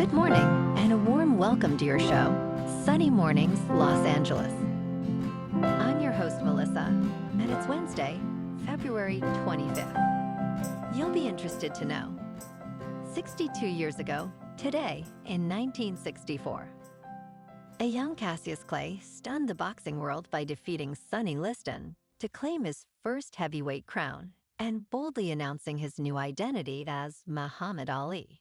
Good morning, and a warm welcome to your show, Sunny Mornings, Los Angeles. I'm your host, Melissa, and it's Wednesday, February 25th. You'll be interested to know, 62 years ago, today in 1964, a young Cassius Clay stunned the boxing world by defeating Sonny Liston to claim his first heavyweight crown and boldly announcing his new identity as Muhammad Ali.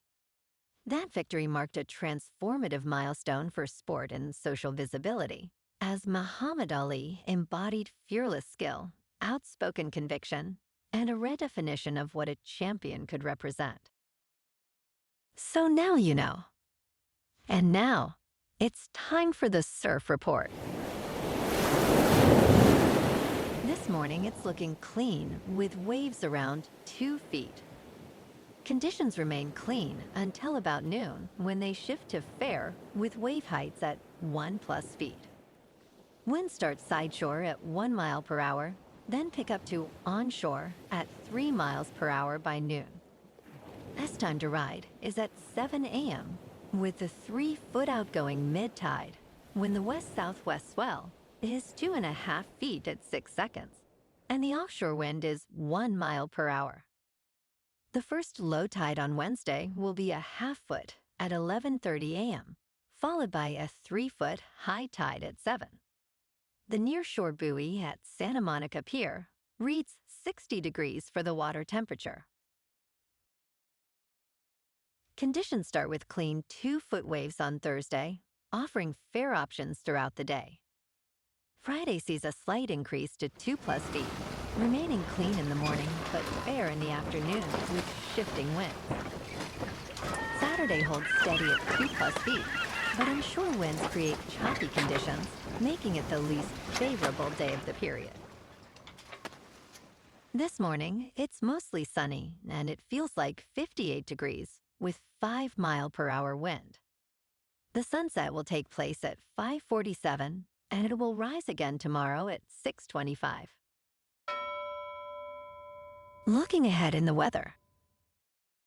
That victory marked a transformative milestone for sport and social visibility, as Muhammad Ali embodied fearless skill, outspoken conviction, and a redefinition of what a champion could represent. So now you know. And now, it's time for the Surf Report. This morning, it's looking clean with waves around 2 feet. Conditions remain clean until about noon, when they shift to fair with wave heights at 1+ feet. Winds start sideshore at 1 mile per hour, then pick up to onshore at 3 miles per hour by noon. Best time to ride is at 7 a.m. with the 3-foot outgoing mid-tide, when the west-southwest swell is 2.5 feet at 6 seconds, and the offshore wind is 1 mile per hour. The first low tide on Wednesday will be a 1/2 foot at 11:30 a.m., followed by a 3-foot high tide at 7. The nearshore buoy at Santa Monica Pier reads 60 degrees for the water temperature. Conditions start with clean 2-foot waves on Thursday, offering fair options throughout the day. Friday sees a slight increase to 2+ feet, remaining clean in the morning but fair in the afternoon with shifting winds. Saturday holds steady at 2+ feet, but inshore winds create choppy conditions, making it the least favorable day of the period. This morning, it's mostly sunny, and it feels like 58 degrees with 5-mile-per-hour wind. The sunset will take place at 5:47, and it will rise again tomorrow at 6:25. Looking ahead in the weather.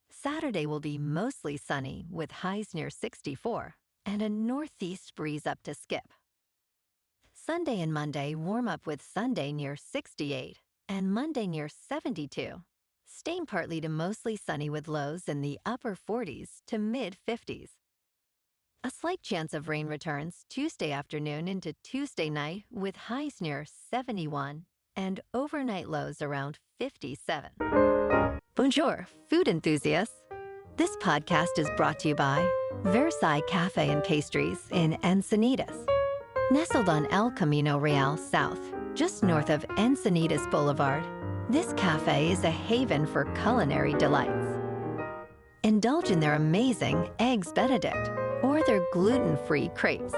Saturday will be mostly sunny with highs near 64 and a northeast breeze up to Skip. Sunday and Monday warm up with Sunday near 68 and Monday near 72, staying partly to mostly sunny with lows in the upper 40s to mid-50s. A slight chance of rain returns Tuesday afternoon into Tuesday night with highs near 71 and overnight lows around 57. Bonjour, food enthusiasts. This podcast is brought to you by Versailles Cafe and Pastries in Encinitas. Nestled on El Camino Real South, just north of Encinitas Boulevard, this cafe is a haven for culinary delights. Indulge in their amazing Eggs Benedict or their gluten-free crepes.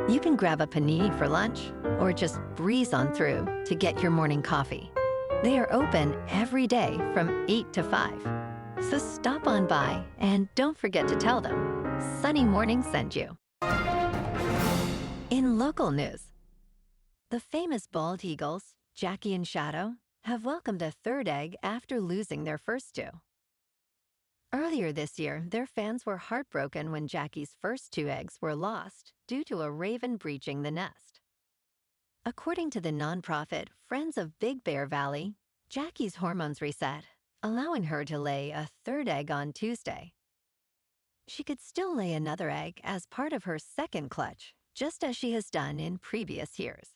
You can grab a panini for lunch or just breeze on through to get your morning coffee. They are open every day from 8 to 5. So stop on by and don't forget to tell them Sunny Morning sent you. In local news, the famous bald eagles, Jackie and Shadow, have welcomed a 3rd egg after losing their first 2. Earlier this year, their fans were heartbroken when Jackie's first 2 eggs were lost due to a raven breaching the nest. According to the nonprofit Friends of Big Bear Valley, Jackie's hormones reset, allowing her to lay a 3rd egg on Tuesday. She could still lay another egg as part of her second clutch, just as she has done in previous years.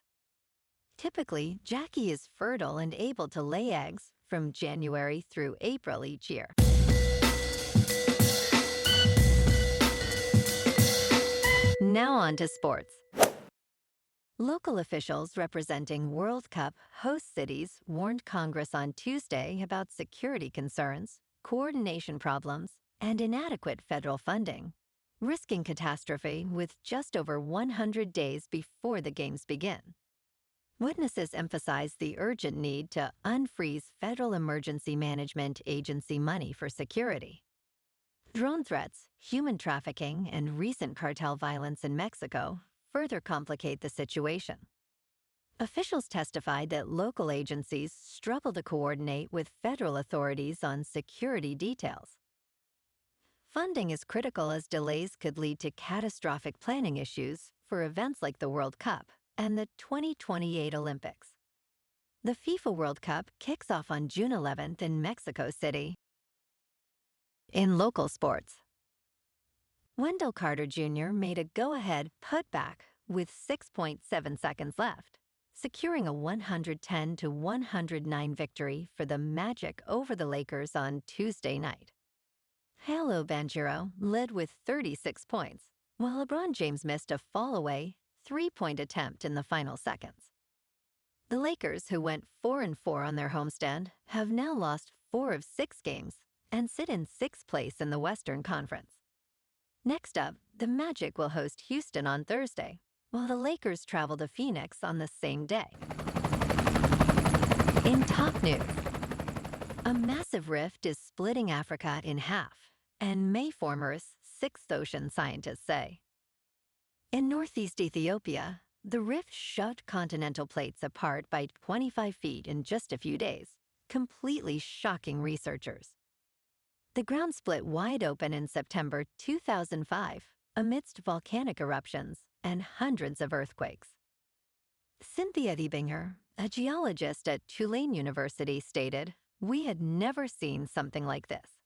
Typically, Jackie is fertile and able to lay eggs from January through April each year. Now on to sports. Local officials representing World Cup host cities warned Congress on Tuesday about security concerns, coordination problems, and inadequate federal funding, risking catastrophe with just over 100 days before the games begin. Witnesses emphasized the urgent need to unfreeze Federal Emergency Management Agency money for security. Drone threats, human trafficking, and recent cartel violence in Mexico further complicate the situation. Officials testified that local agencies struggle to coordinate with federal authorities on security details. Funding is critical as delays could lead to catastrophic planning issues for events like the World Cup and the 2028 Olympics. The FIFA World Cup kicks off on June 11th in Mexico City. In local sports, Wendell Carter Jr. made a go-ahead putback with 6.7 seconds left, securing a 110-109 victory for the Magic over the Lakers on Tuesday night. Paolo Banchero led with 36 points, while LeBron James missed a fall-away three-point attempt in the final seconds. The Lakers, who went 4-4 on their homestand, have now lost 4 of 6 games and sit in 6th place in the Western Conference. Next up, the Magic will host Houston on Thursday, while the Lakers travel to Phoenix on the same day. In top news, a massive rift is splitting Africa in half and may form Earth's 6th ocean, scientists say. In northeast Ethiopia, the rift shoved continental plates apart by 25 feet in just a few days, completely shocking researchers. The ground split wide open in September 2005 amidst volcanic eruptions and hundreds of earthquakes. Cynthia Diebinger, a geologist at Tulane University, stated, "We had never seen something like this."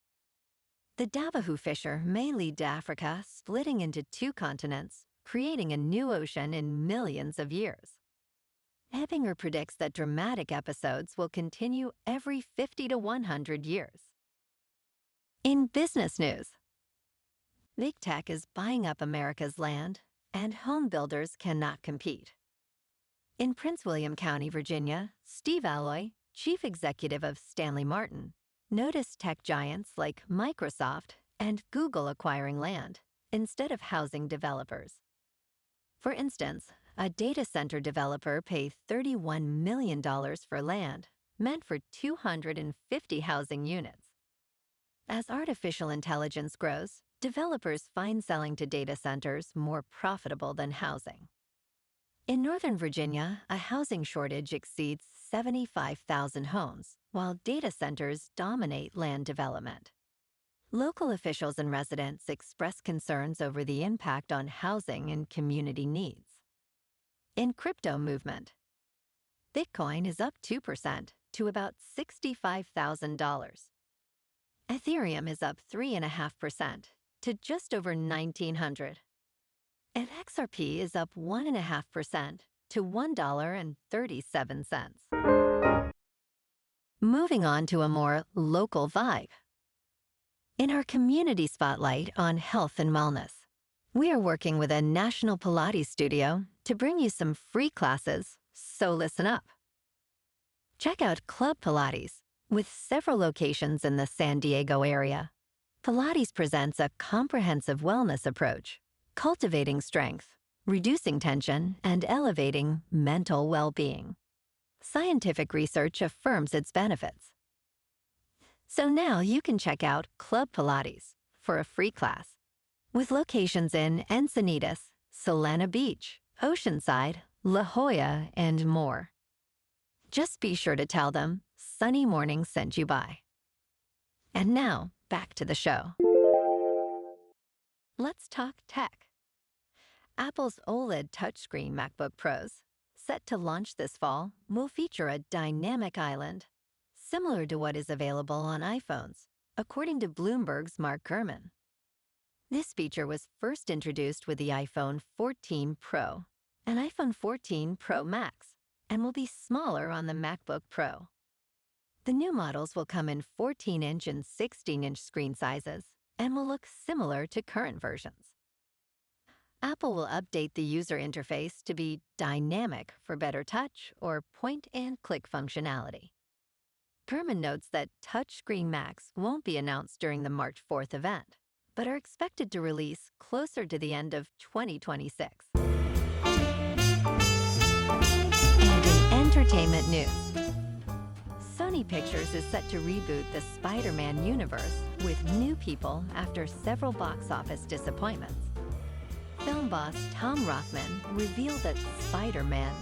The Dabahu fissure may lead to Africa splitting into 2 continents, creating a new ocean in millions of years. Ebinger predicts that dramatic episodes will continue every 50 to 100 years. In business news, big tech is buying up America's land, and home builders cannot compete. In Prince William County, Virginia, Steve Alloy, chief executive of Stanley Martin, noticed tech giants like Microsoft and Google acquiring land instead of housing developers. For instance, a data center developer paid $31 million for land meant for 250 housing units. As artificial intelligence grows, developers find selling to data centers more profitable than housing. In Northern Virginia, a housing shortage exceeds 75,000 homes, while data centers dominate land development. Local officials and residents express concerns over the impact on housing and community needs. In crypto movement, Bitcoin is up 2% to about $65,000. Ethereum is up 3.5% to just over $1,900. And XRP is up 1.5% to $1.37. Moving on to a more local vibe. In our community spotlight on health and wellness, we are working with a national Pilates studio to bring you some free classes, so listen up. Check out Club Pilates, with several locations in the San Diego area. Pilates presents a comprehensive wellness approach, cultivating strength, reducing tension, and elevating mental well-being. Scientific research affirms its benefits. So now you can check out Club Pilates for a free class, with locations in Encinitas, Solana Beach, Oceanside, La Jolla, and more. Just be sure to tell them Sunny Morning sent you by. And now, back to the show. Let's talk tech. Apple's OLED touchscreen MacBook Pros, set to launch this fall, will feature a dynamic island, similar to what is available on iPhones, according to Bloomberg's Mark Gurman. This feature was first introduced with the iPhone 14 Pro and iPhone 14 Pro Max, and will be smaller on the MacBook Pro. The new models will come in 14-inch and 16-inch screen sizes and will look similar to current versions. Apple will update the user interface to be dynamic for better touch or point-and-click functionality. Gurman notes that touchscreen Macs won't be announced during the March 4th event, but are expected to release closer to the end of 2026. And in entertainment news, Sony Pictures is set to reboot the Spider-Man universe with new people after several box office disappointments. Film boss Tom Rothman revealed that Spider-Man: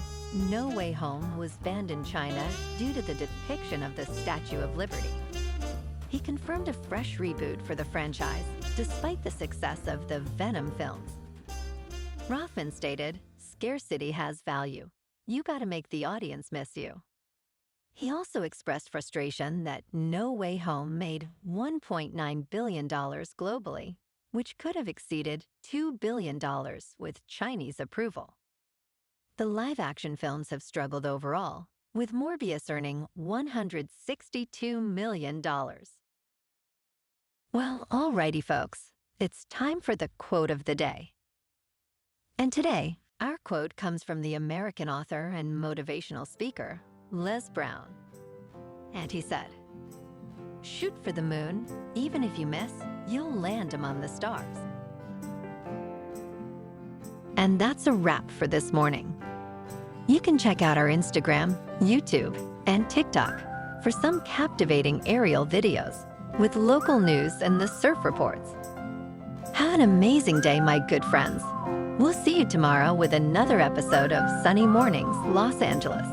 No Way Home was banned in China due to the depiction of the Statue of Liberty. He confirmed a fresh reboot for the franchise despite the success of the Venom films. Rothman stated, "Scarcity has value. You gotta make the audience miss you." He also expressed frustration that No Way Home made $1.9 billion globally, which could have exceeded $2 billion with Chinese approval. The live-action films have struggled overall, with Morbius earning $162 million. Well, alrighty folks, it's time for the quote of the day. And today, our quote comes from the American author and motivational speaker, Les Brown. And he said, "Shoot for the moon. Even if you miss, you'll land among the stars." And that's a wrap for this morning. You can check out our Instagram, YouTube, and TikTok for some captivating aerial videos with local news and the surf reports. Have an amazing day, my good friends. We'll see you tomorrow with another episode of Sunny Mornings, Los Angeles.